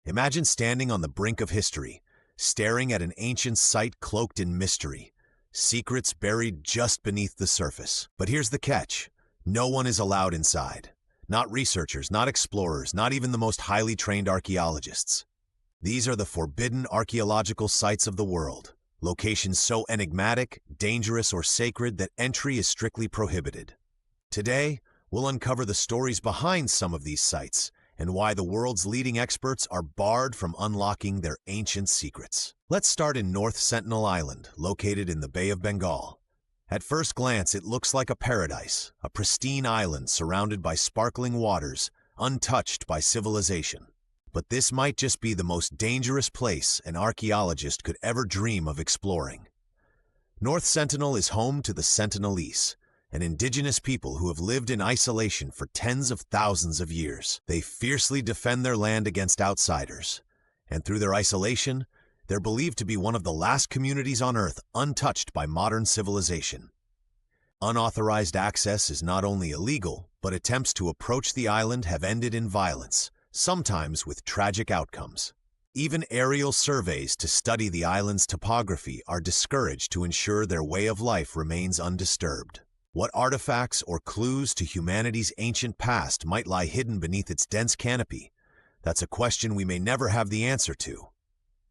Imagine standing on the brink of history, staring at an ancient site cloaked in mystery, secrets buried just beneath the surface. But here's the catch. No one is allowed inside. Not researchers, not explorers, not even the most highly trained archaeologists. These are the forbidden archaeological sites of the world, locations so enigmatic, dangerous, or sacred that entry is strictly prohibited. Today, we'll uncover the stories behind some of these sites and why the world's leading experts are barred from unlocking their ancient secrets. Let's start in North Sentinel Island, located in the Bay of Bengal. At first glance, it looks like a paradise, a pristine island surrounded by sparkling waters, untouched by civilization. But this might just be the most dangerous place an archaeologist could ever dream of exploring. North Sentinel is home to the Sentinelese, an indigenous people who have lived in isolation for tens of thousands of years. They fiercely defend their land against outsiders, and through their isolation, they're believed to be one of the last communities on Earth untouched by modern civilization. Unauthorized access is not only illegal, but attempts to approach the island have ended in violence, sometimes with tragic outcomes. Even aerial surveys to study the island's topography are discouraged to ensure their way of life remains undisturbed. What artifacts or clues to humanity's ancient past might lie hidden beneath its dense canopy? That's a question we may never have the answer to.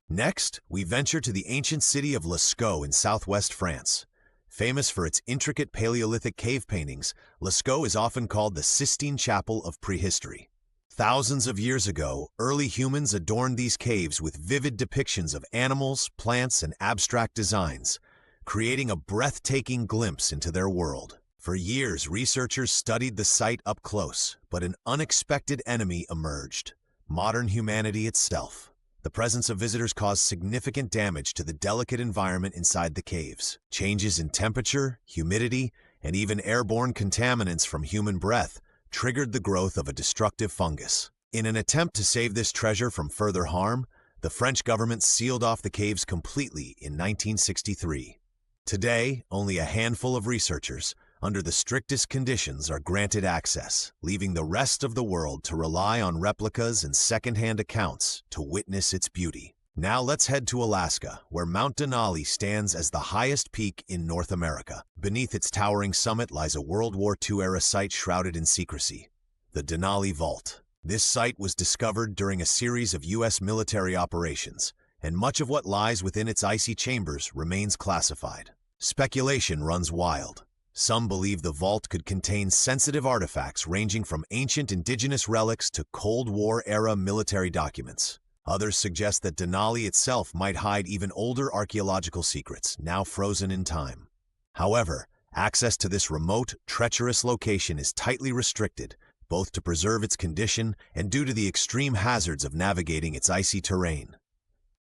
Next, we venture to the ancient city of Lascaux in southwest France. Famous for its intricate Paleolithic cave paintings, Lascaux is often called the Sistine Chapel of prehistory. Thousands of years ago, early humans adorned these caves with vivid depictions of animals, plants, and abstract designs, creating a breathtaking glimpse into their world. For years, researchers studied the site up close, but an unexpected enemy emerged: modern humanity itself. The presence of visitors caused significant damage to the delicate environment inside the caves. Changes in temperature, humidity, and even airborne contaminants from human breath triggered the growth of a destructive fungus. In an attempt to save this treasure from further harm, the French government sealed off the caves completely in 1963. Today, only a handful of researchers, under the strictest conditions, are granted access, leaving the rest of the world to rely on replicas and second-hand accounts to witness its beauty. Now let's head to Alaska, where Mount Denali stands as the highest peak in North America. Beneath its towering summit lies a World War II-era site shrouded in secrecy, the Denali Vault. This site was discovered during a series of U.S. military operations, and much of what lies within its icy chambers remains classified. Speculation runs wild. Some believe the vault could contain sensitive artifacts ranging from ancient indigenous relics to Cold War-era military documents. Others suggest that Denali itself might hide even older archaeological secrets, now frozen in time. However, access to this remote, treacherous location is tightly restricted, both to preserve its condition and due to the extreme hazards of navigating its icy terrain.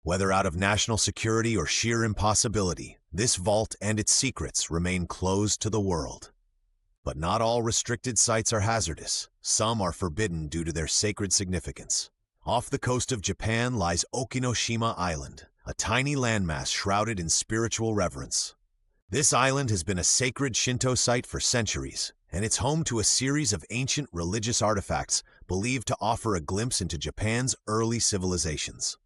Whether out of national security or sheer impossibility, this vault and its secrets remain closed to the world. But not all restricted sites are hazardous. Some are forbidden due to their sacred significance. Off the coast of Japan lies Okinoshima Island, a tiny landmass shrouded in spiritual reverence. This island has been a sacred Shinto site for centuries, and it's home to a series of ancient religious artifacts believed to offer a glimpse into Japan's early civilizations.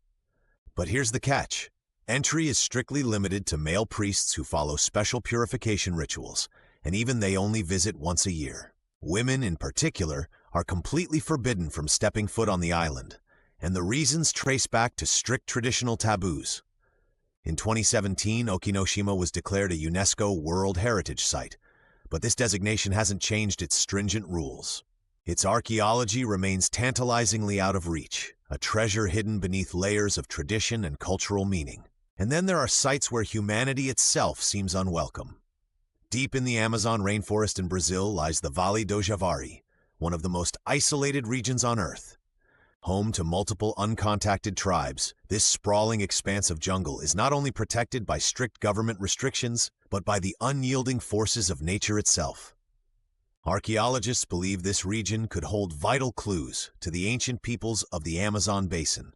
But here's the catch. Entry is strictly limited to male priests who follow special purification rituals, and even they only visit once a year. Women, in particular, are completely forbidden from stepping foot on the island, and the reasons trace back to strict traditional taboos. In 2017, Okinoshima was declared a UNESCO World Heritage Site, but this designation hasn't changed its stringent rules. Its archaeology remains tantalizingly out of reach, a treasure hidden beneath layers of tradition and cultural meaning. And then there are sites where humanity itself seems unwelcome. Deep in the Amazon rainforest in Brazil lies the Vale do Javari, one of the most isolated regions on Earth. Home to multiple uncontacted tribes, this sprawling expanse of jungle is not only protected by strict government restrictions, but by the unyielding forces of nature itself. Archaeologists believe this region could hold vital clues to the ancient peoples of the Amazon basin,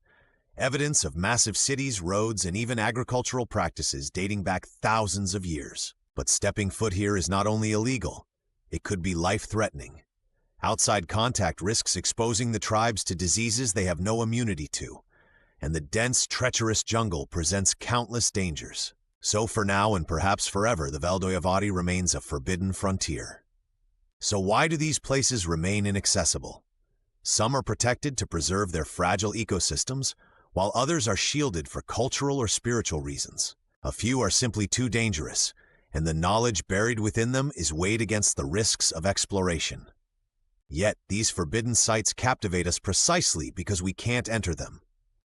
evidence of massive cities, roads, and even agricultural practices dating back thousands of years. But stepping foot here is not only illegal, it could be life-threatening. Outside contact risks exposing the tribes to diseases they have no immunity to, and the dense, treacherous jungle presents countless dangers. So for now and perhaps forever, the Val d'Oyavati remains a forbidden frontier. So why do these places remain inaccessible? Some are protected to preserve their fragile ecosystems, while others are shielded for cultural or spiritual reasons. A few are simply too dangerous, and the knowledge buried within them is weighed against the risks of exploration. Yet, these forbidden sites captivate us precisely because we can't enter them.